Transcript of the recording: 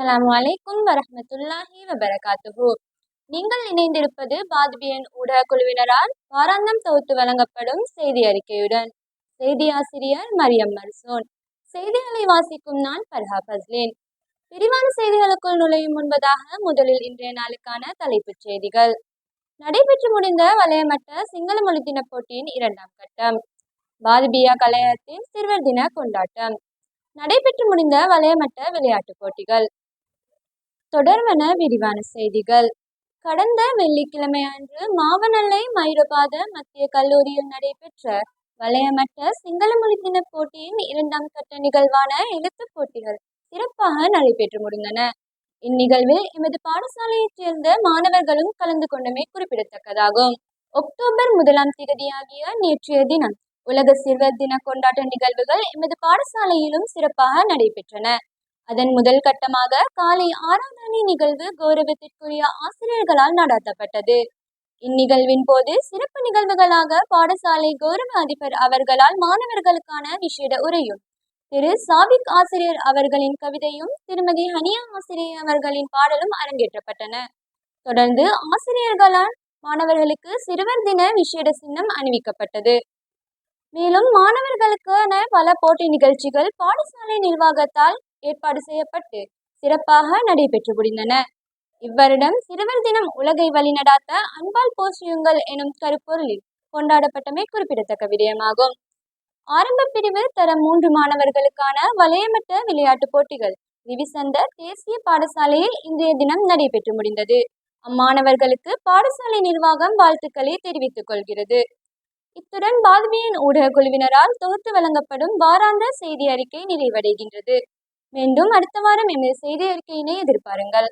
அஸ்ஸலாமு அலைக்கும் வரஹ்மத்துல்லாஹி வபரகாத்துஹு. நீங்கள் இணைந்திருப்பது பாதுபியன் ஊடக குழுவினரால் வாராந்தம் தொகுத்து வழங்கப்படும் செய்தி அறிக்கையுடன். செய்தி ஆசிரியர் மரியம் மர்சூன். செய்திகளை வாசிக்கும் நான் பர்ஹா பஸ்லின். விரிவான செய்திகளுக்குள் நுழையும் முன்பதாக முதலில் இன்றைய நாளுக்கான தலைப்புச் செய்திகள். நடைபெற்று முடிந்த வலயமட்ட சிங்கள மொழி தின போட்டியின் 2ஆம் கட்டம். பாதுபியா கலையத்தின் சிறுவர் தின கொண்டாட்டம். நடைபெற்று முடிந்த வலயமட்ட விளையாட்டுப் போட்டிகள் தொடர்வன விரிவான செய்திகள். கடந்த வெள்ளிக்கிழமை அன்று மாவனல்லை மைரபாத மத்திய கல்லூரியில் நடைபெற்ற வலயமட்ட சிங்கள மொழி தின போட்டியின் 2ஆம் கட்ட நிகழ்வான எழுத்துப் போட்டிகள் சிறப்பாக நடைபெற்று முடிந்தன. இந்நிகழ்வில் எமது பாடசாலையைச் சேர்ந்த மாணவர்களும் கலந்து கொண்டமை குறிப்பிடத்தக்கதாகும். அக்டோபர் 1ஆம் தேதியாகிய நேற்றைய தினம் உலக சிறுவர் தின கொண்டாட்ட நிகழ்வுகள் எமது பாடசாலையிலும் சிறப்பாக நடைபெற்றன. அதன் முதல் கட்டமாக காலை 6ஆம் அணி நிகழ்வு கௌரவத்திற்குரிய ஆசிரியர்களால் நடாத்தப்பட்டது. இந்நிகழ்வின் போது சிறப்பு நிகழ்வுகளாக பாடசாலை கௌரவ அதிபர் அவர்களால் மாணவர்களுக்கான விசேட உரையும், திரு சாபிக் ஆசிரியர் அவர்களின் கவிதையும், திருமதி ஹனியா ஆசிரியர் அவர்களின் பாடலும் அரங்கேற்றப்பட்டன. தொடர்ந்து ஆசிரியர்களால் மாணவர்களுக்கு சிறுவர் தின விசேட சின்னம் அணிவிக்கப்பட்டது. மேலும் மாணவர்களுக்கான பல போட்டி நிகழ்ச்சிகள் பாடசாலை நிர்வாகத்தால் ஏற்பாடு செய்யப்பட்டு சிறப்பாக நடைபெற்று முடிந்தன. இவ்வருடம் சிறுவர் தினம் உலகை வழிநடாத்த அன்பால் போற்றியுங்கள் எனும் கருப்பொருளில் கொண்டாடப்பட்டமை குறிப்பிடத்தக்க விடயமாகும். ஆரம்ப பிரிவு தரம் 3 மாணவர்களுக்கான வலயமட்ட விளையாட்டுப் போட்டிகள் விவிசந்த தேசிய பாடசாலையில் இன்றைய தினம் நடைபெற்று முடிந்தது. அம்மாணவர்களுக்கு பாடசாலை நிர்வாகம் வாழ்த்துக்களை தெரிவித்துக் கொள்கிறது. இத்துடன் பாதுபியன் ஊடக குழுவினரால் தொகுத்து வழங்கப்படும் வாராந்த செய்தி அறிக்கை நிறைவடைகின்றது. மீண்டும் அடுத்த வாரம் எமது செய்தி அறிக்கையினை எதிர்பாருங்கள்.